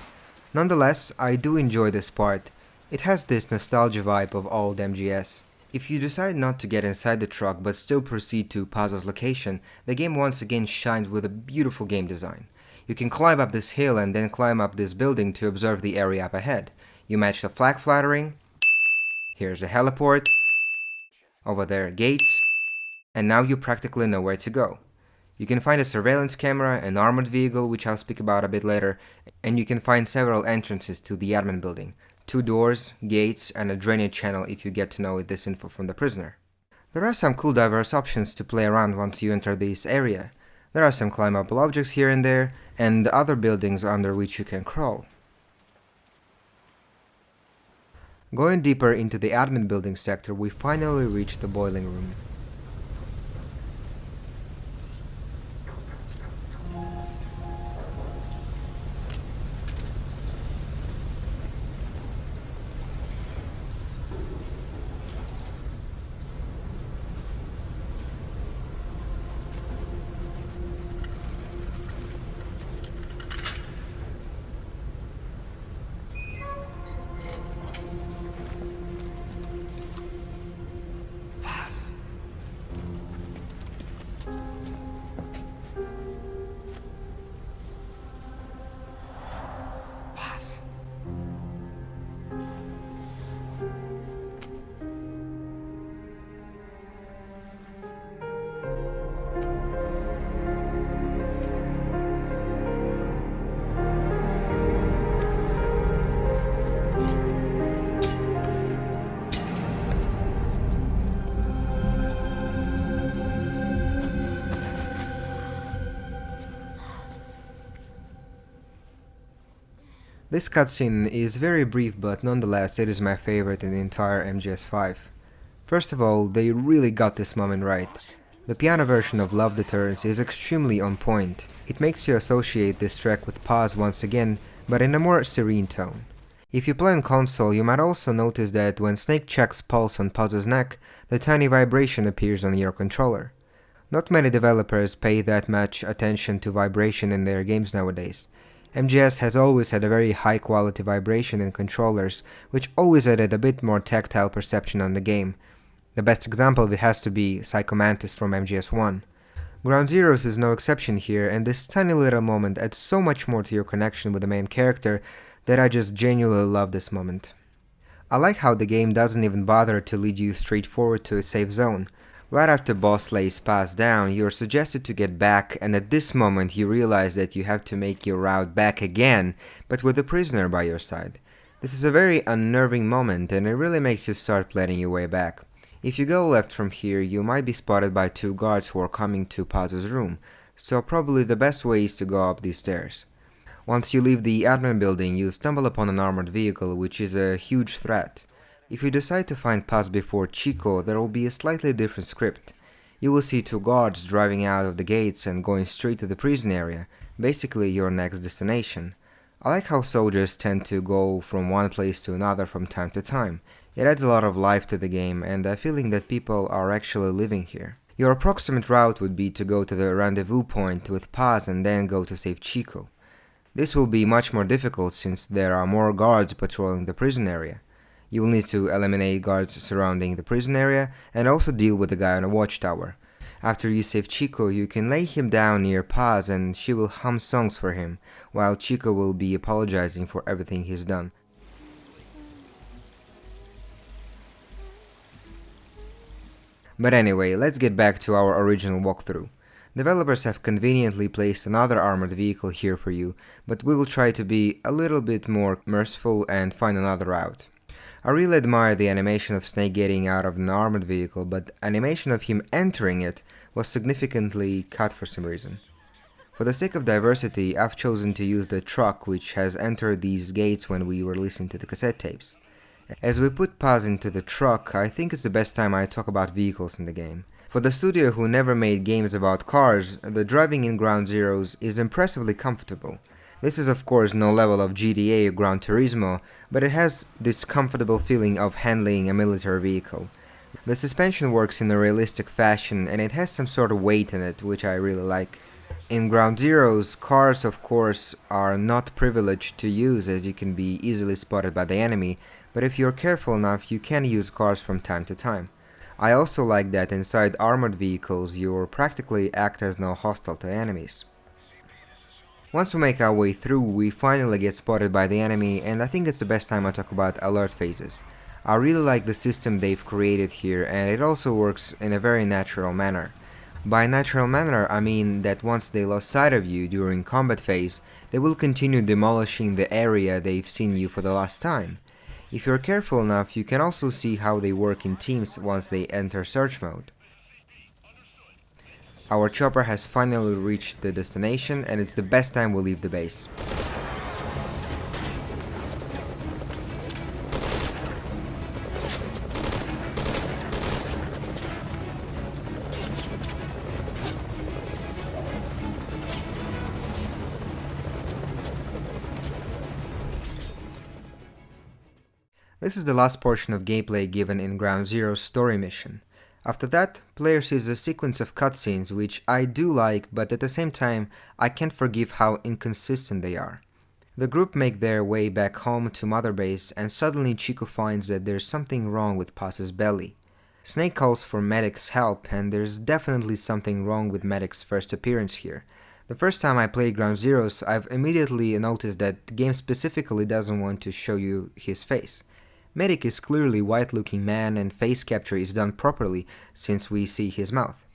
Nonetheless, I do enjoy this part. It has this nostalgia vibe of old MGS. If you decide not to get inside the truck but still proceed to Pazo's location, the game once again shines with a beautiful game design. You can climb up this hill and then climb up this building to observe the area up ahead. You match the flag fluttering, here's a heliport, over there gates, and now you practically know where to go. You can find a surveillance camera, an armored vehicle which I'll speak about a bit later, and you can find several entrances to the admin building. 2 doors, gates, and a drainage channel if you get to know this info from the prisoner. There are some cool diverse options to play around once you enter this area. There are some climbable objects here and there, and other buildings under which you can crawl. Going deeper into the admin building sector, we finally reach the boiling room. This cutscene is very brief, but nonetheless it is my favorite in the entire MGS5. First of all, they really got this moment right. The piano version of Love Deterrence is extremely on point. It makes you associate this track with Paz once again, but in a more serene tone. If you play on console, you might also notice that when Snake checks pulse on Paz's neck, the tiny vibration appears on your controller. Not many developers pay that much attention to vibration in their games nowadays. MGS has always had a very high quality vibration in controllers, which always added a bit more tactile perception on the game. The best example of it has to be Psycho Mantis from MGS1. Ground Zeroes is no exception here, and this tiny little moment adds so much more to your connection with the main character that I just genuinely love this moment. I like how the game doesn't even bother to lead you straight forward to a safe zone. Right after boss lays Paz down, you are suggested to get back, and at this moment you realize that you have to make your route back again, but with a prisoner by your side. This is a very unnerving moment, and it really makes you start planning your way back. If you go left from here, you might be spotted by 2 guards who are coming to Paz's room, so probably the best way is to go up these stairs. Once you leave the admin building, you stumble upon an armored vehicle, which is a huge threat. If you decide to find Paz before Chico, there will be a slightly different script. You will see two guards driving out of the gates and going straight to the prison area, basically your next destination. I like how soldiers tend to go from one place to another from time to time. It adds a lot of life to the game and a feeling that people are actually living here. Your approximate route would be to go to the rendezvous point with Paz and then go to save Chico. This will be much more difficult since there are more guards patrolling the prison area. You will need to eliminate guards surrounding the prison area and also deal with the guy on a watchtower. After you save Chico, you can lay him down near Paz and she will hum songs for him, while Chico will be apologizing for everything he's done. But anyway, let's get back to our original walkthrough. Developers have conveniently placed another armored vehicle here for you, but we will try to be a little bit more merciful and find another route. I really admire the animation of Snake getting out of an armored vehicle, but animation of him entering it was significantly cut for some reason. For the sake of diversity, I've chosen to use the truck which has entered these gates when we were listening to the cassette tapes. As we put Paz into the truck, I think it's the best time I talk about vehicles in the game. For the studio who never made games about cars, the driving in Ground Zeroes is impressively comfortable. This is of course no level of GTA or Gran Turismo, but it has this comfortable feeling of handling a military vehicle. The suspension works in a realistic fashion and it has some sort of weight in it, which I really like. In Ground Zeroes, cars of course are not privileged to use as you can be easily spotted by the enemy, but if you're careful enough you can use cars from time to time. I also like that inside armored vehicles you practically act as no hostile to enemies. Once we make our way through, we finally get spotted by the enemy, and I think it's the best time I talk about alert phases. I really like the system they've created here, and it also works in a very natural manner. By natural manner, I mean that once they lost sight of you during combat phase, they will continue demolishing the area they've seen you for the last time. If you're careful enough, you can also see how they work in teams once they enter search mode. Our chopper has finally reached the destination and it's the best time we leave the base. This is the last portion of gameplay given in Ground Zero's story mission. After that, player sees a sequence of cutscenes which I do like, but at the same time I can't forgive how inconsistent they are. The group make their way back home to Mother Base and suddenly Chico finds that there's something wrong with Paz's belly. Snake calls for Medic's help and there's definitely something wrong with Medic's first appearance here. The first time I played Ground Zeroes, I've immediately noticed that the game specifically doesn't want to show you his face. Medic is clearly a white-looking man and face capture is done properly since we see his mouth.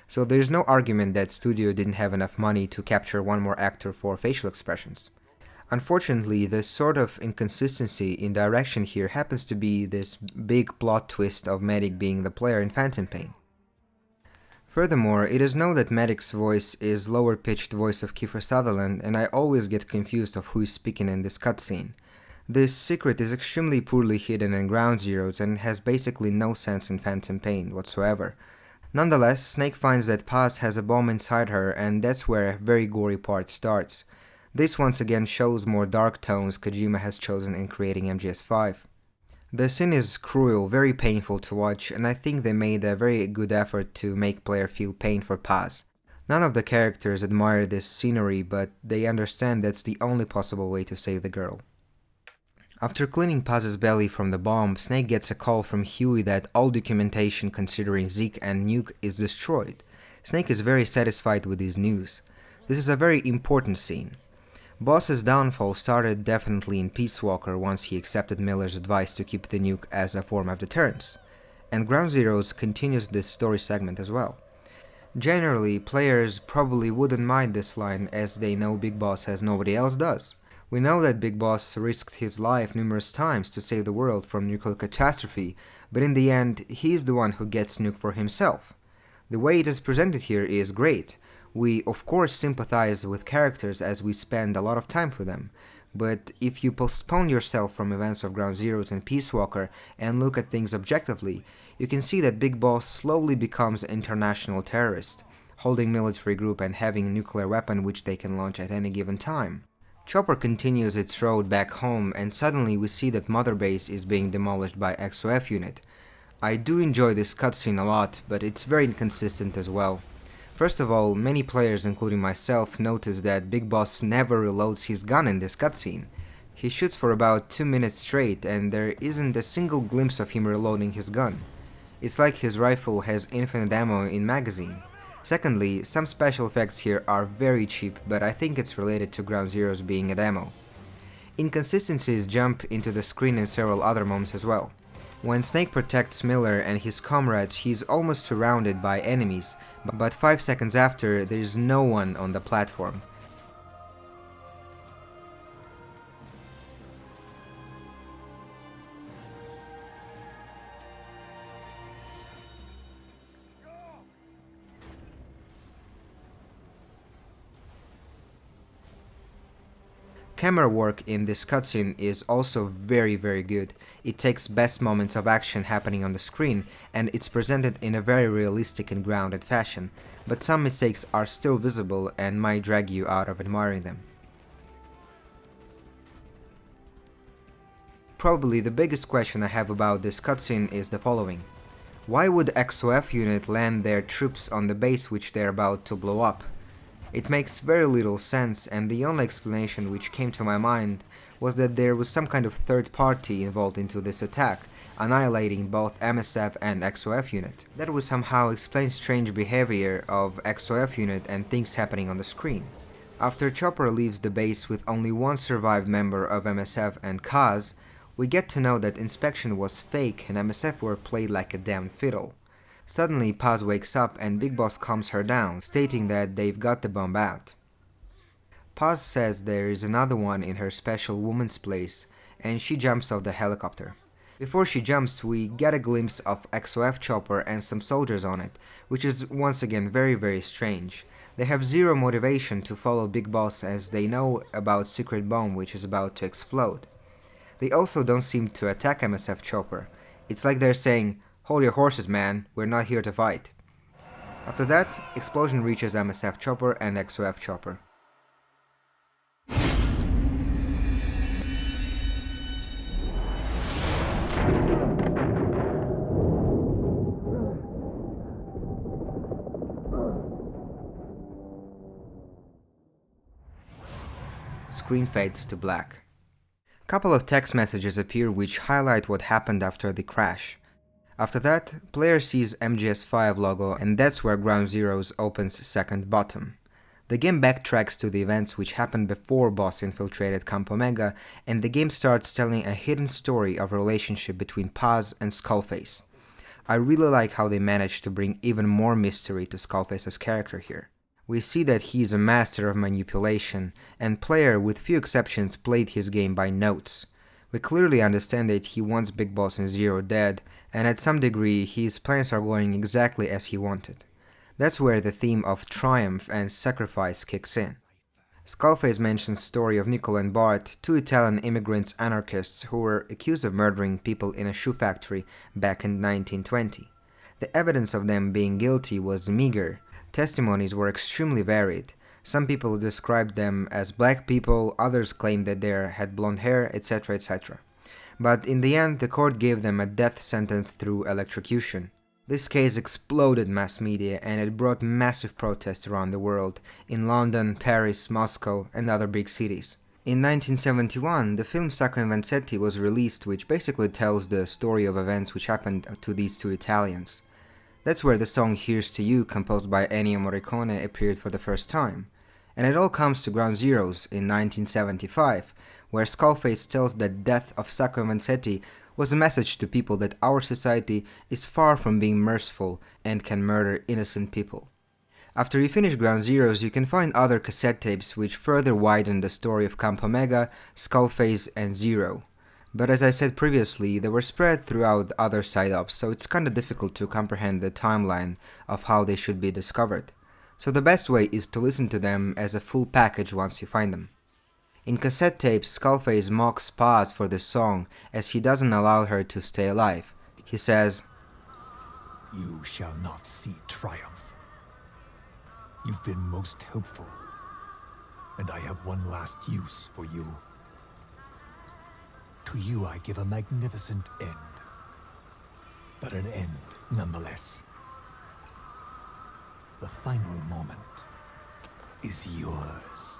So there's no argument that studio didn't have enough money to capture one more actor for facial expressions. Unfortunately, this sort of inconsistency in direction here happens to be this big plot twist of Medic being the player in Phantom Pain. Furthermore, it is known that Medic's voice is lower-pitched voice of Kiefer Sutherland and I always get confused of who is speaking in this cutscene. This secret is extremely poorly hidden in Ground Zeroes and has basically no sense in Phantom Pain whatsoever. Nonetheless, Snake finds that Paz has a bomb inside her and that's where a very gory part starts. This once again shows more dark tones Kojima has chosen in creating MGS5. The scene is cruel, very painful to watch, and I think they made a very good effort to make player feel pain for Paz. None of the characters admire this scenery, but they understand that's the only possible way to save the girl. After cleaning Paz's belly from the bomb, Snake gets a call from Huey that all documentation considering Zeke and Nuke is destroyed. Snake is very satisfied with this news. This is a very important scene. Boss's downfall started definitely in Peace Walker once he accepted Miller's advice to keep the nuke as a form of deterrence, and Ground Zeroes continues this story segment as well. Generally, players probably wouldn't mind this line as they know Big Boss as nobody else does. We know that Big Boss risked his life numerous times to save the world from nuclear catastrophe, but in the end, he's the one who gets nuked for himself. The way it is presented here is great. We of course sympathize with characters as we spend a lot of time with them, but if you postpone yourself from events of Ground Zeroes and Peace Walker and look at things objectively, you can see that Big Boss slowly becomes an international terrorist, holding military group and having a nuclear weapon which they can launch at any given time. Chopper continues its road back home and suddenly we see that Mother Base is being demolished by XOF unit. I do enjoy this cutscene a lot, but it's very inconsistent as well. First of all, many players including myself notice that Big Boss never reloads his gun in this cutscene. He shoots for about 2 minutes straight and there isn't a single glimpse of him reloading his gun. It's like his rifle has infinite ammo in magazine. Secondly, some special effects here are very cheap, but I think it's related to Ground Zeroes being a demo. Inconsistencies jump into the screen in several other moments as well. When Snake protects Miller and his comrades, he's almost surrounded by enemies, but 5 seconds after, there's no one on the platform. Camera work in this cutscene is also very good. It takes best moments of action happening on the screen and it's presented in a very realistic and grounded fashion, but some mistakes are still visible and might drag you out of admiring them. Probably the biggest question I have about this cutscene is the following. Why would XOF unit land their troops on the base which they're about to blow up? It makes very little sense, and the only explanation which came to my mind was that there was some kind of third party involved into this attack, annihilating both MSF and XOF unit. That would somehow explain strange behavior of XOF unit and things happening on the screen. After Chopper leaves the base with only one survived member of MSF and Kaz, we get to know that inspection was fake and MSF were played like a damn fiddle. Suddenly Paz wakes up and Big Boss calms her down, stating that they've got the bomb out. Paz says there is another one in her special woman's place and she jumps off the helicopter. Before she jumps, we get a glimpse of XOF Chopper and some soldiers on it, which is once again very strange. They have zero motivation to follow Big Boss as they know about secret bomb which is about to explode. They also don't seem to attack MSF Chopper. It's like they're saying, "Hold your horses, man, we're not here to fight." After that, explosion reaches MSF Chopper and XOF Chopper. Screen fades to black. Couple of text messages appear which highlight what happened after the crash. After that, player sees MGS5 logo and that's where Ground Zeroes opens second bottom. The game backtracks to the events which happened before Boss infiltrated Camp Omega and the game starts telling a hidden story of a relationship between Paz and Skullface. I really like how they managed to bring even more mystery to Skullface's character here. We see that he is a master of manipulation and player with few exceptions played his game by notes. We clearly understand that he wants Big Boss and Zero dead, and at some degree his plans are going exactly as he wanted. That's where the theme of triumph and sacrifice kicks in. Skullface mentions story of Nicole and Bart, two Italian immigrants anarchists who were accused of murdering people in a shoe factory back in 1920. The evidence of them being guilty was meager. Testimonies were extremely varied. Some people described them as black people, others claimed that they had blonde hair, etc. But in the end, the court gave them a death sentence through electrocution. This case exploded mass media and it brought massive protests around the world, in London, Paris, Moscow, and other big cities. In 1971, the film Sacco e Vanzetti was released, which basically tells the story of events which happened to these two Italians. That's where the song Here's to You, composed by Ennio Morricone, appeared for the first time. And it all comes to Ground Zeroes in 1975, where Skullface tells that death of Sacco e Vanzetti was a message to people that our society is far from being merciful and can murder innocent people. After you finish Ground Zeroes, you can find other cassette tapes which further widen the story of Camp Omega, Skullface, and Zero. But as I said previously, they were spread throughout other side-ups, so it's kinda difficult to comprehend the timeline of how they should be discovered. So the best way is to listen to them as a full package once you find them. In cassette tapes, Skullface mocks Paz for this song as he doesn't allow her to stay alive. He says, You shall not see triumph. You've been most helpful, and I have one last use for you. To you I give a magnificent end, but an end nonetheless. The final moment is yours.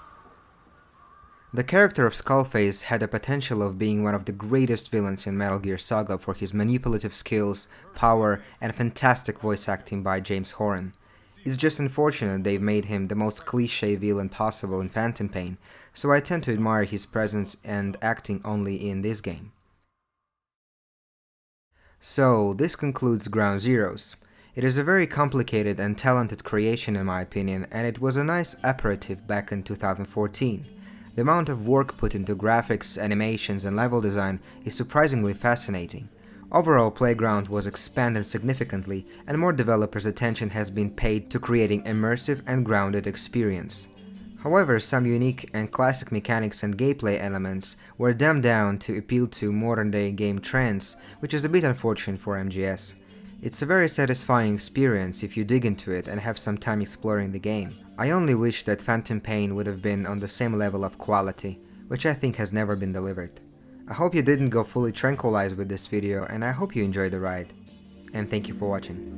The character of Skullface had the potential of being one of the greatest villains in Metal Gear Saga for his manipulative skills, power, and fantastic voice acting by James Horan. It's just unfortunate they've made him the most cliché villain possible in Phantom Pain, so I tend to admire his presence and acting only in this game. So, this concludes Ground Zeroes. It is a very complicated and talented creation in my opinion, and it was a nice aperitif back in 2014. The amount of work put into graphics, animations, and level design is surprisingly fascinating. Overall, Playground was expanded significantly, and more developers' attention has been paid to creating immersive and grounded experience. However, some unique and classic mechanics and gameplay elements were dumbed down to appeal to modern-day game trends, which is a bit unfortunate for MGS. It's a very satisfying experience if you dig into it and have some time exploring the game. I only wish that Phantom Pain would have been on the same level of quality, which I think has never been delivered. I hope you didn't go fully tranquilized with this video, and I hope you enjoyed the ride. And thank you for watching.